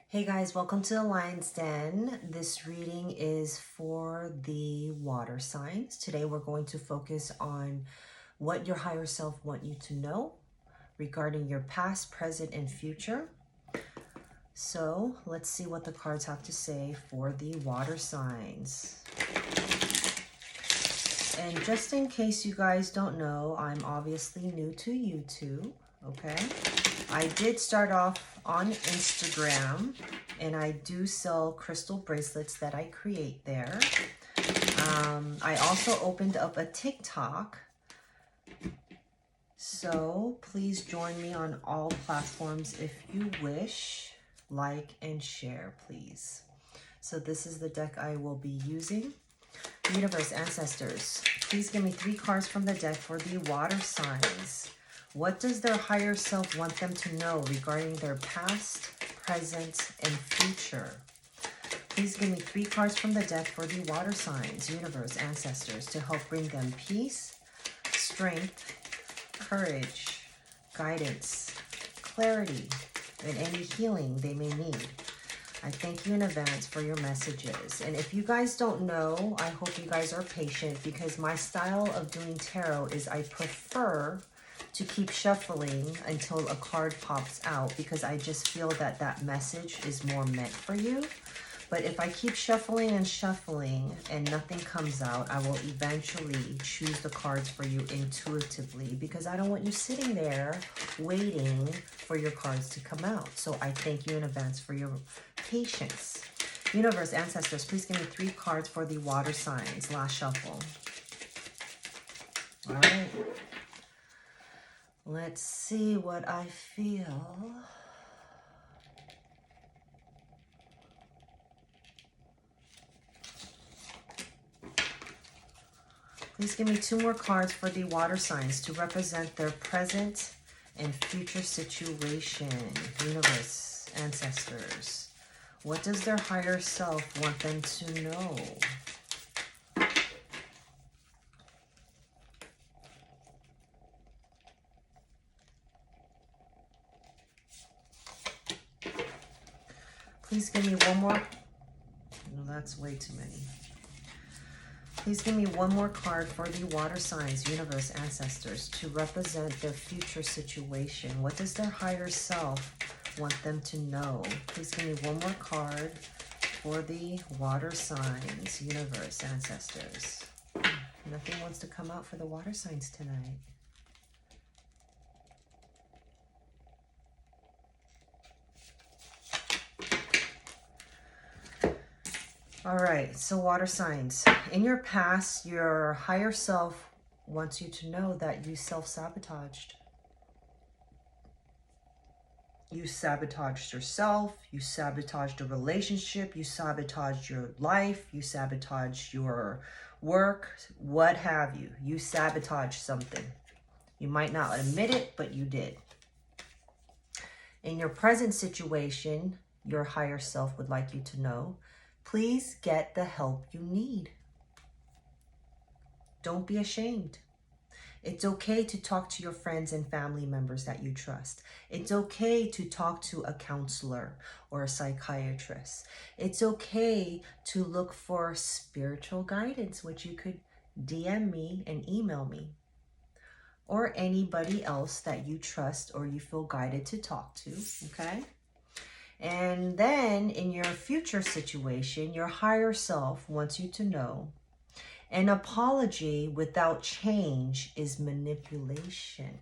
Hey guys, welcome to the Lion's Den. This reading is for the water signs. Today we're going to focus on what your higher self want you to know regarding your past, present, and future. So let's see what the cards have to say for the water signs. And just in case you guys don't know, I'm obviously new to YouTube, okay? I did start off on Instagram, and I do sell crystal bracelets that I create there. I also opened up a TikTok, so please join me on all platforms if you wish. Like and share, please. So this is the deck I will be using. Universe, ancestors, please give me 3 cards from the deck for the water signs. What does their higher self want them to know regarding their past, present, and future? Please give me 3 cards from the deck for the water signs, universe, ancestors, to help bring them peace, strength, courage, guidance, clarity, and any healing they may need. I thank you in advance for your messages. And if you guys don't know, I hope you guys are patient, because my style of doing tarot is I prefer to keep shuffling until a card pops out, because I just feel that that message is more meant for you. But if I keep shuffling and shuffling and nothing comes out, I will eventually choose the cards for you intuitively, because I don't want you sitting there waiting for your cards to come out. So I thank you in advance for your patience. Universe, ancestors, please give me 3 cards for the water signs. Last shuffle. All right. Let's see what I feel. Please give me 2 more cards for the water signs to represent their present and future situation. Universe, ancestors, what does their higher self want them to know? Please give me 1 more. No, that's way too many. Please give me 1 more card for the water signs, universe, ancestors, to represent their future situation. What does their higher self want them to know? Please give me 1 more card for the water signs, universe, ancestors. Nothing wants to come out for the water signs tonight. All right, so water signs. In your past, your higher self wants you to know that you self-sabotaged. You sabotaged yourself, you sabotaged a relationship, you sabotaged your life, you sabotaged your work, what have you. You sabotaged something. You might not admit it, but you did. In your present situation, your higher self would like you to know, please get the help you need. Don't be ashamed. It's okay to talk to your friends and family members that you trust. It's okay to talk to a counselor or a psychiatrist. It's okay to look for spiritual guidance, which you could DM me and email me, or anybody else that you trust or you feel guided to talk to, okay? And then in your future situation, your higher self wants you to know, an apology without change is manipulation.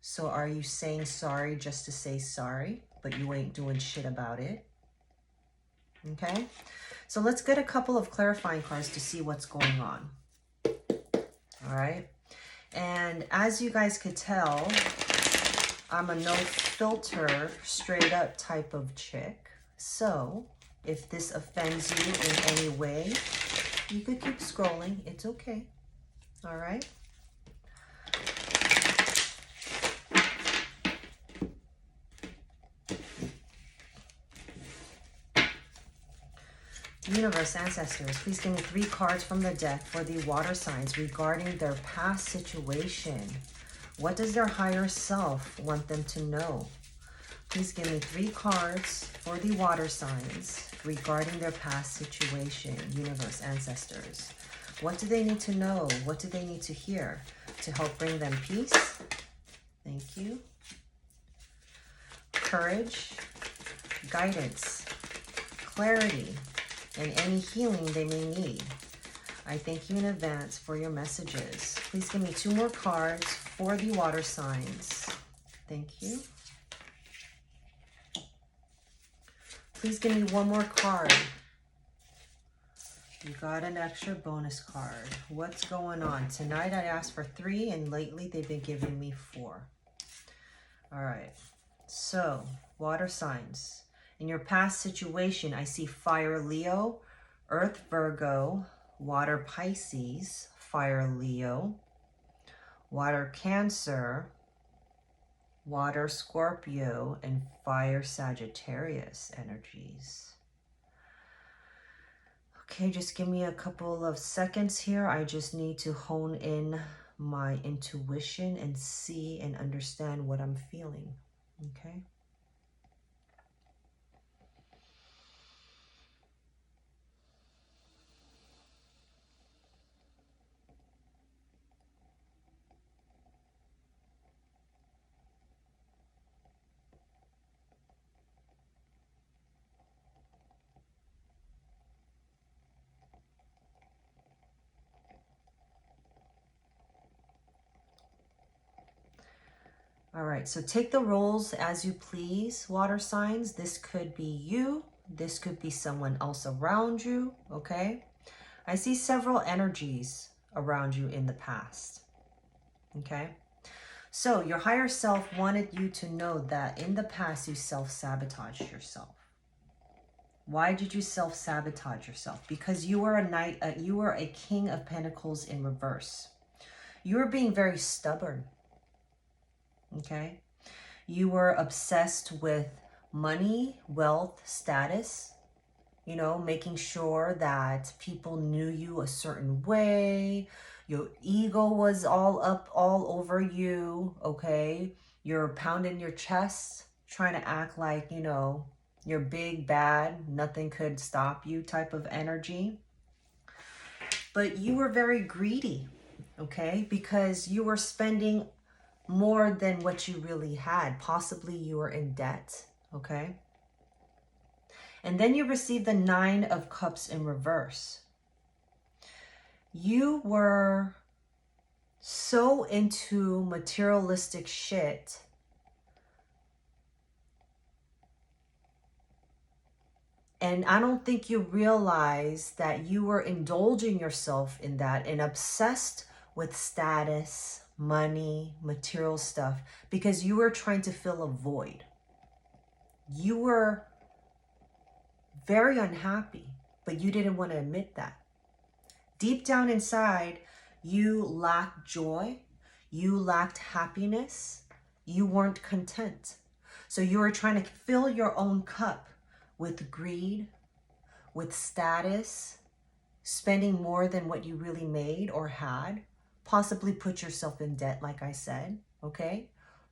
So are you saying sorry just to say sorry, but you ain't doing shit about it? Okay, so let's get a couple of clarifying cards to see what's going on. All right, and as you guys could tell, I'm a no filter, straight up type of chick. So if this offends you in any way, you could keep scrolling. It's okay. All right. Universe, ancestors, please give me 3 cards from the deck for the water signs regarding their past situation. What does their higher self want them to know? Please give me 3 cards for the water signs regarding their past situation, universe, ancestors. What do they need to know? What do they need to hear to help bring them peace? Thank you. Courage, guidance, clarity, and any healing they may need. I thank you in advance for your messages. Please give me 2 more cards for the water signs. Thank you. Please give me 1 more card. You got an extra bonus card. What's going on? Tonight I asked for 3 and lately they've been giving me 4. All right. So, water signs. In your past situation, I see fire Leo, earth Virgo, water Pisces, fire Leo, water Cancer, water Scorpio, and fire Sagittarius energies. Okay, just give me a couple of seconds here. I just need to hone in my intuition and see and understand what I'm feeling. Okay. All right, so take the roles as you please, water signs. This could be you. This could be someone else around you, okay? I see several energies around you in the past, okay? So your higher self wanted you to know that in the past you self-sabotaged yourself. Why did you self-sabotage yourself? Because you were a knight, you were a king of pentacles in reverse. You were being very stubborn. Okay, you were obsessed with money, wealth, status, you know, making sure that people knew you a certain way. Your ego was all up, all over you, okay? You're pounding your chest, trying to act like, you know, you're big, bad, nothing could stop you type of energy. But you were very greedy, okay? Because you were spending more than what you really had. Possibly you were in debt, okay? And then you received the 9 of Cups in reverse. You were so into materialistic shit and I don't think you realized that you were indulging yourself in that and obsessed with status, money, material stuff, because you were trying to fill a void. You were very unhappy, but you didn't want to admit that. Deep down inside, you lacked joy, you lacked happiness, you weren't content. So you were trying to fill your own cup with greed, with status, spending more than what you really made or had, possibly put yourself in debt, like I said, okay?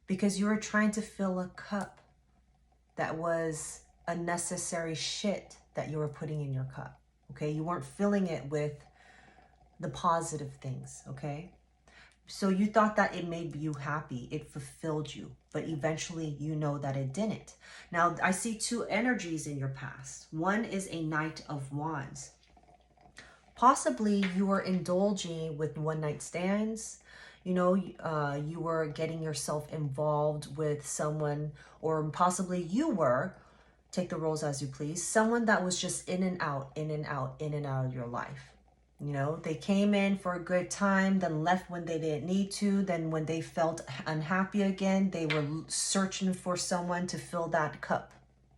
Because you were trying to fill a cup that was unnecessary shit that you were putting in your cup, okay? You weren't filling it with the positive things, okay? So you thought that it made you happy, it fulfilled you, but eventually you know that it didn't. Now, I see 2 energies in your past. One is a Knight of Wands. Possibly you were indulging with one-night stands. You know, you were getting yourself involved with someone, or possibly you were, take the roles as you please, someone that was just in and out, in and out, in and out of your life. You know, they came in for a good time, then left when they didn't need to. Then when they felt unhappy again, they were searching for someone to fill that cup,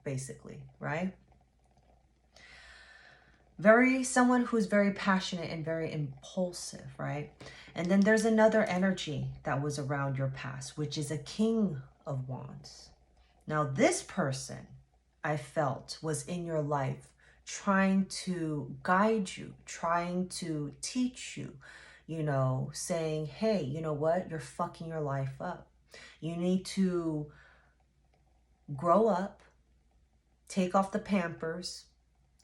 basically, right? Someone who's very passionate and very impulsive, right? And then there's another energy that was around your past, which is a King of Wands. Now, this person I felt was in your life trying to guide you, trying to teach you, you know, saying, hey, you know what? You're fucking your life up. You need to grow up, take off the Pampers,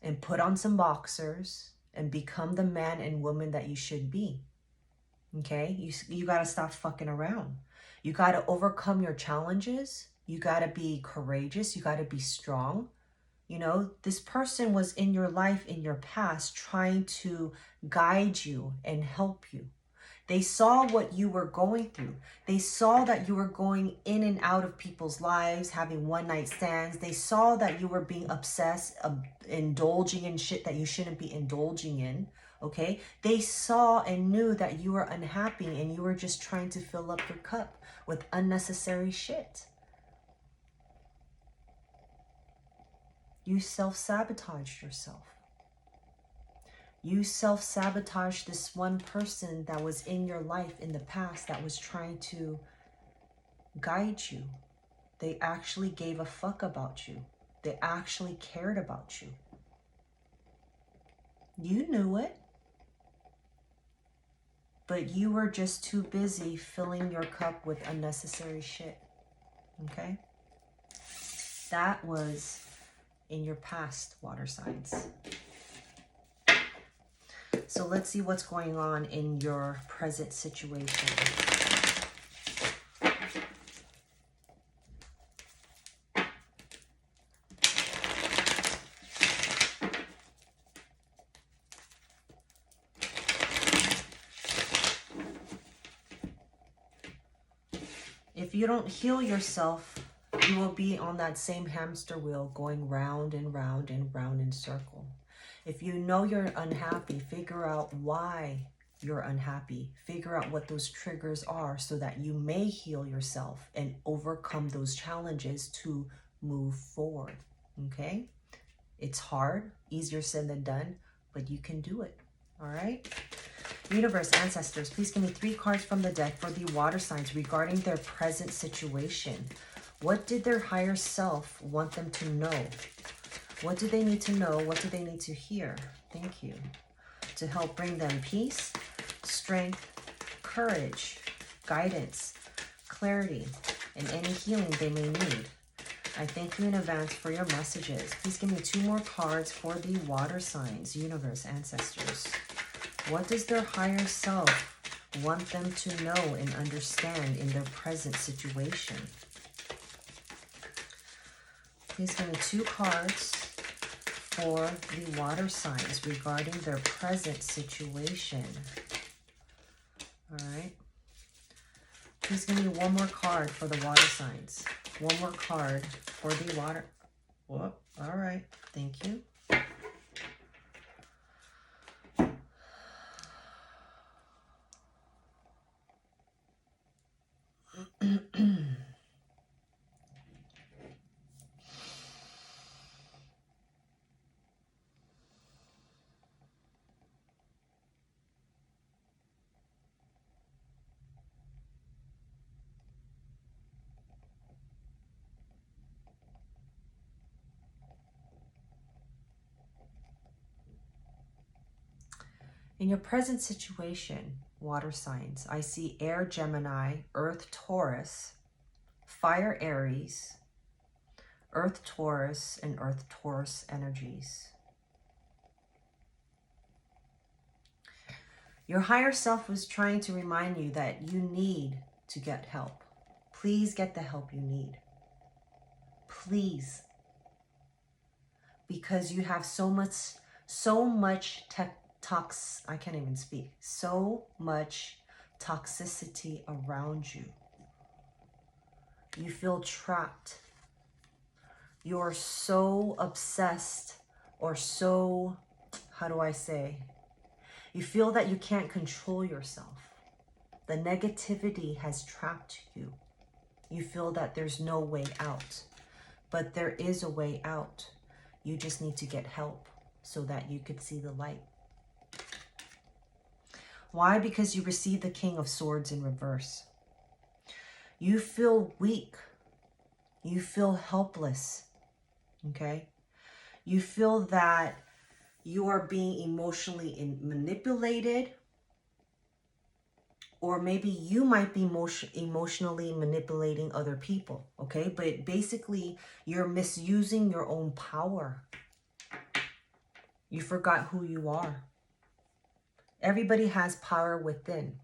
and put on some boxers and become the man and woman that you should be. Okay? You got to stop fucking around. You got to overcome your challenges. You got to be courageous. You got to be strong. You know, this person was in your life, in your past, trying to guide you and help you. They saw what you were going through. They saw that you were going in and out of people's lives, having one-night stands. They saw that you were being obsessed, indulging in shit that you shouldn't be indulging in, okay? They saw and knew that you were unhappy and you were just trying to fill up your cup with unnecessary shit. You self-sabotaged yourself. You self-sabotaged this one person that was in your life in the past that was trying to guide you. They actually gave a fuck about you. They actually cared about you. You knew it. But you were just too busy filling your cup with unnecessary shit. Okay? That was in your past, water signs. So let's see what's going on in your present situation. If you don't heal yourself, you will be on that same hamster wheel going round and round and round in circle. If you know you're unhappy, figure out why you're unhappy. Figure out what those triggers are so that you may heal yourself and overcome those challenges to move forward, okay? It's hard, easier said than done, but you can do it, all right? Universe, ancestors, please give me 3 cards from the deck for the water signs regarding their present situation. What did their higher self want them to know? What do they need to know? What do they need to hear? Thank you. To help bring them peace, strength, courage, guidance, clarity, and any healing they may need. I thank you in advance for your messages. Please give me 2 more cards for the water signs, universe, ancestors. What does their higher self want them to know and understand in their present situation? Please give me 2 cards for the water signs regarding their present situation. All right. Please give me 1 more card for the water signs. 1 more card for the water. Whoop. All right. Thank you. In your present situation, water signs, I see air Gemini, earth Taurus, fire Aries, earth Taurus, and earth Taurus energies. Your higher self was trying to remind you that you need to get help. Please get the help you need. Please. Because you have so much I can't even speak. So much toxicity around you. You feel trapped. You're so obsessed or so, how do I say? You feel that you can't control yourself. The negativity has trapped you. You feel that there's no way out. But there is a way out. You just need to get help so that you could see the light. Why? Because you received the King of Swords in reverse. You feel weak. You feel helpless. Okay? You feel that you are being emotionally manipulated, or maybe you might be emotionally manipulating other people, okay? But basically, you're misusing your own power. You forgot who you are. Everybody has power within.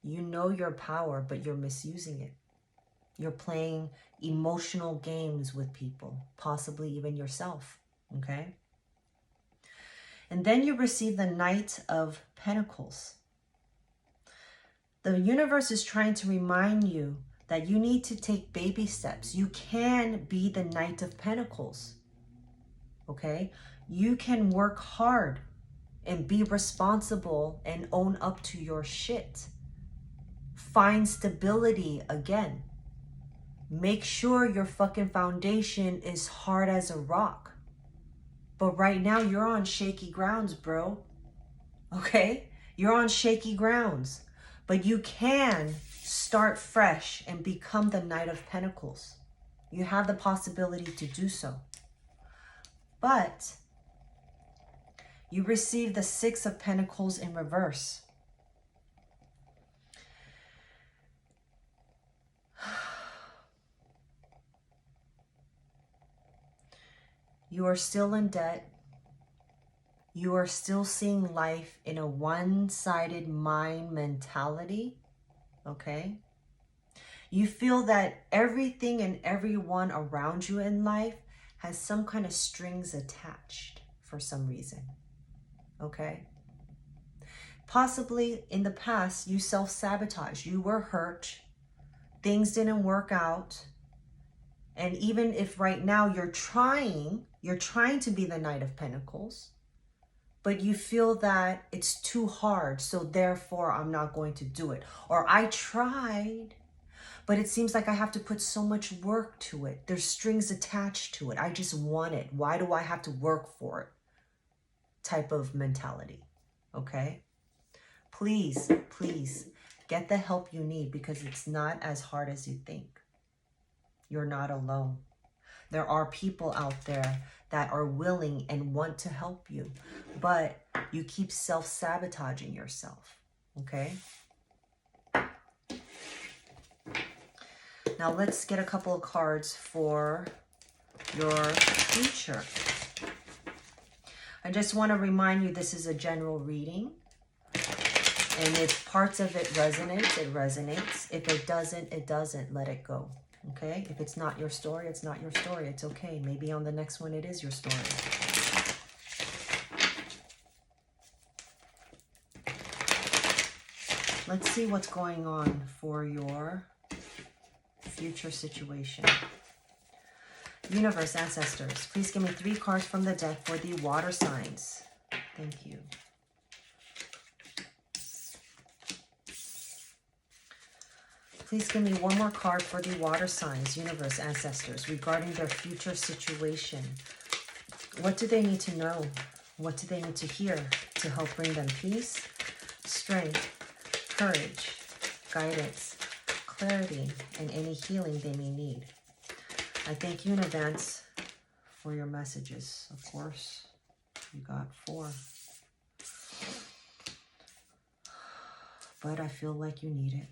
You know your power, but you're misusing it. You're playing emotional games with people, possibly even yourself, okay? And then you receive the Knight of Pentacles. The universe is trying to remind you that you need to take baby steps. You can be the Knight of Pentacles, okay? You can work hard and be responsible and own up to your shit. Find stability again. Make sure your fucking foundation is hard as a rock. But right now you're on shaky grounds, bro. Okay? You're on shaky grounds. But you can start fresh and become the Knight of Pentacles. You have the possibility to do so. But you receive the Six of Pentacles in reverse. You are still in debt. You are still seeing life in a one-sided mind mentality, okay? You feel that everything and everyone around you in life has some kind of strings attached for some reason, okay? Possibly in the past, you self-sabotaged. You were hurt. Things didn't work out. And even if right now you're trying to be the Knight of Pentacles, but you feel that it's too hard, so therefore I'm not going to do it. Or I tried, but it seems like I have to put so much work to it. There's strings attached to it. I just want it. Why do I have to work for it? Type of mentality, okay? Please, please get the help you need, because it's not as hard as you think. You're not alone. There are people out there that are willing and want to help you, but you keep self-sabotaging yourself, okay? Now let's get a couple of cards for your future. I just want to remind you, this is a general reading. And if parts of it resonates, it resonates. If it doesn't, it doesn't. Let it go. Okay? If it's not your story, it's not your story. It's okay. Maybe on the next one, it is your story. Let's see what's going on for your future situation. Universe, ancestors, please give me 3 cards from the deck for the water signs. Thank you. Please give me 1 more card for the water signs, universe, ancestors, regarding their future situation. What do they need to know? What do they need to hear to help bring them peace, strength, courage, guidance, clarity, and any healing they may need? I thank you in advance for your messages. Of course, you got 4. But I feel like you need it.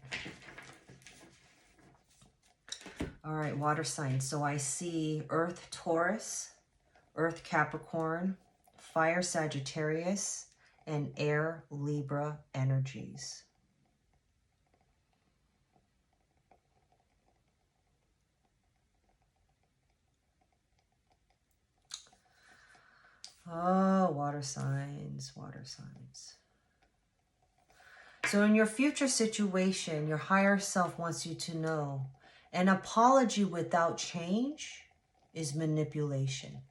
All right, water signs. So I see Earth Taurus, Earth Capricorn, Fire Sagittarius, and Air Libra energies. Oh, water signs, water signs. So in your future situation, your higher self wants you to know an apology without change is manipulation,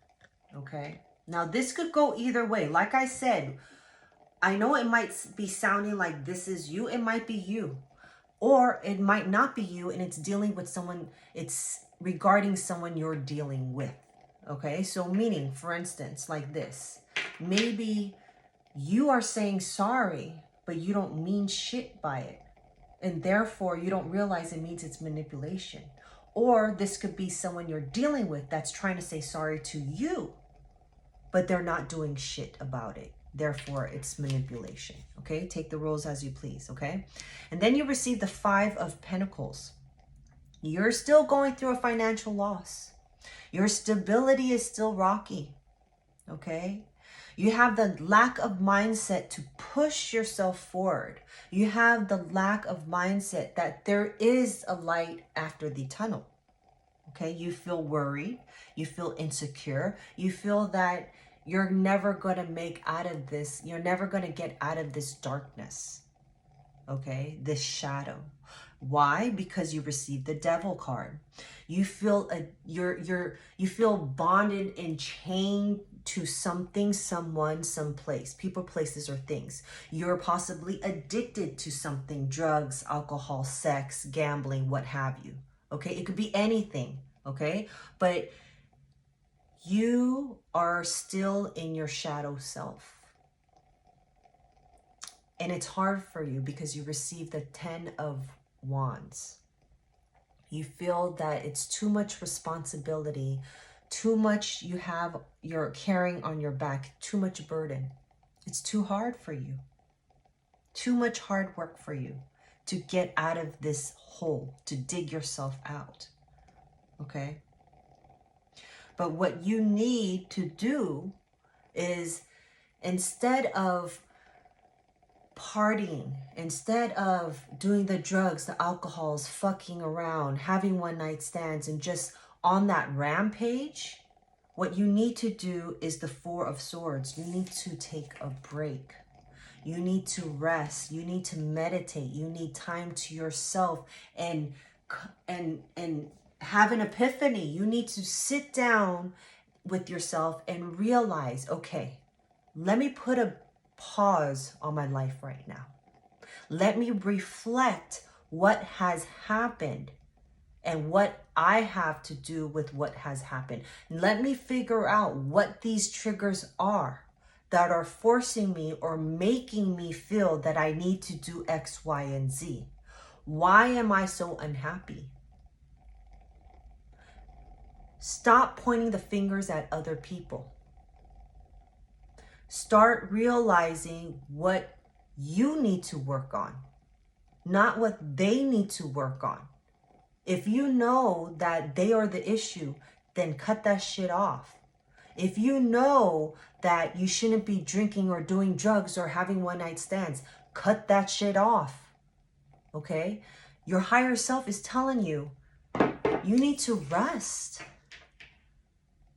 okay? Now, this could go either way. Like I said, I know it might be sounding like this is you. It might be you. Or it might not be you, and it's dealing with someone, it's regarding someone you're dealing with, okay? So meaning, for instance, like this. Maybe you are saying sorry, but you don't mean shit by it. And therefore, you don't realize it means it's manipulation. Or this could be someone you're dealing with that's trying to say sorry to you, but they're not doing shit about it. Therefore, it's manipulation. Okay, take the rules as you please. Okay, and then you receive the 5 of Pentacles. You're still going through a financial loss. Your stability is still rocky. Okay, you have the lack of mindset to push yourself forward. You have the lack of mindset that there is a light after the tunnel. Okay, you feel worried. You feel insecure. You feel that you're never going to make out of this. You're never going to get out of this darkness. Okay, this shadow. Why? Because you received the Devil card. You feel you feel bonded and chained to something, someone, someplace, people, places, or things. You're possibly addicted to something, drugs, alcohol, sex, gambling, what have you. Okay, it could be anything. Okay, but you are still in your shadow self. And it's hard for you because you receive the 10 of Wands. You feel that it's too much responsibility, too much you're carrying on your back, too much burden. It's too hard for you. Too much hard work for you to get out of this hole, to dig yourself out. Okay? But what you need to do is, instead of partying, instead of doing the drugs, the alcohols, fucking around, having one night stands, and just on that rampage, what you need to do is the 4 of Swords. You need to take a break. You need to rest. You need to meditate. You need time to yourself and have an epiphany. You need to sit down with yourself and realize, okay, let me put a pause on my life right now. Let me reflect what has happened and what I have to do with what has happened. Let me figure out what these triggers are that are forcing me or making me feel that I need to do X, Y, and Z. Why am I so unhappy? Stop pointing the fingers at other people. Start realizing what you need to work on, not what they need to work on. If you know that they are the issue, then cut that shit off. If you know that you shouldn't be drinking or doing drugs or having one night stands, cut that shit off. Okay? Your higher self is telling you, you need to rest.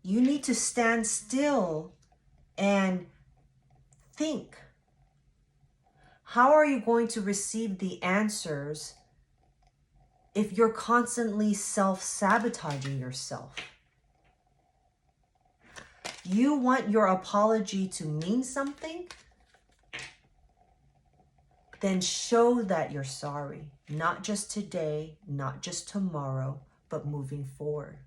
You need to stand still and think. How are you going to receive the answers if you're constantly self-sabotaging yourself? You want your apology to mean something? Then show that you're sorry. Not just today, not just tomorrow, but moving forward.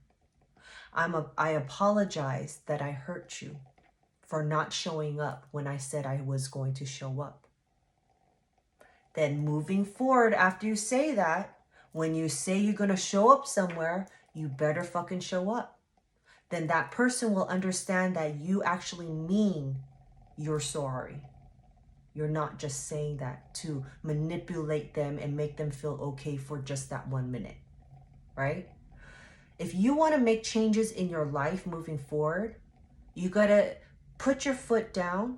I apologize that I hurt you for not showing up when I said I was going to show up. Then moving forward, after you say that, when you say you're going to show up somewhere, you better fucking show up. Then that person will understand that you actually mean you're sorry. You're not just saying that to manipulate them and make them feel okay for just that 1 minute, right? If you want to make changes in your life moving forward, you got to put your foot down,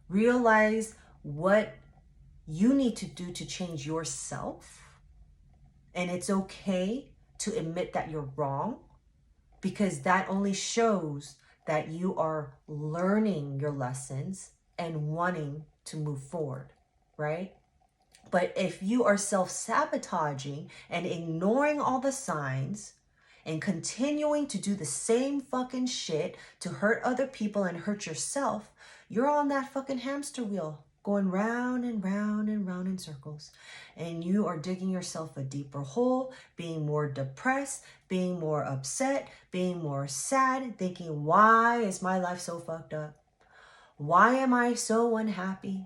realize what you need to do to change yourself. And it's okay to admit that you're wrong, because that only shows that you are learning your lessons and wanting to move forward, right? But if you are self-sabotaging and ignoring all the signs and continuing to do the same fucking shit to hurt other people and hurt yourself, you're on that fucking hamster wheel going round and round and round in circles. And you are digging yourself a deeper hole, being more depressed, being more upset, being more sad, thinking, why is my life so fucked up? Why am I so unhappy?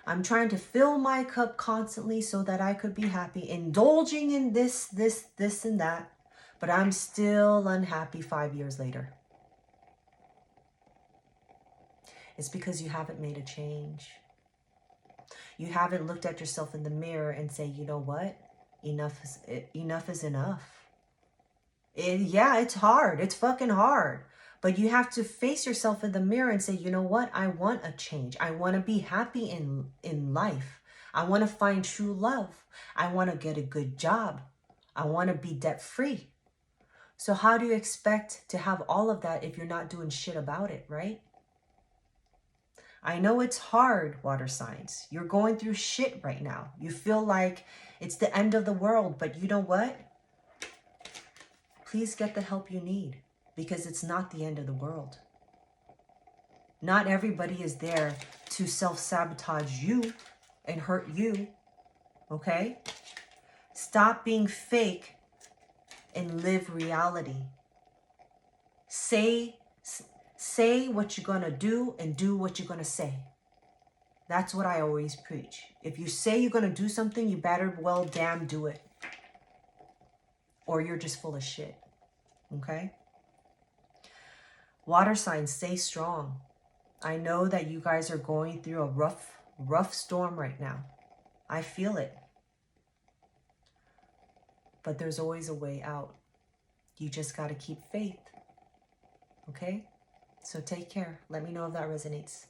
I'm trying to fill my cup constantly so that I could be happy, indulging in this, and that, but I'm still unhappy 5 years later. It's because you haven't made a change. You haven't looked at yourself in the mirror and say, you know what? Enough is enough. Yeah, it's hard. It's fucking hard. But you have to face yourself in the mirror and say, you know what? I want a change. I want to be happy in life. I want to find true love. I want to get a good job. I want to be debt free. So how do you expect to have all of that if you're not doing shit about it, right? I know it's hard, water signs. You're going through shit right now. You feel like it's the end of the world, but you know what? Please get the help you need, because it's not the end of the world. Not everybody is there to self-sabotage you and hurt you, okay? Stop being fake and live reality. Say what you're gonna do and do what you're gonna say. That's what I always preach. If you say you're gonna do something, you better well damn do it. Or you're just full of shit, okay? Water signs, stay strong. I know that you guys are going through a rough storm right now. I feel it. But there's always a way out. You just got to keep faith. Okay? So take care. Let me know if that resonates.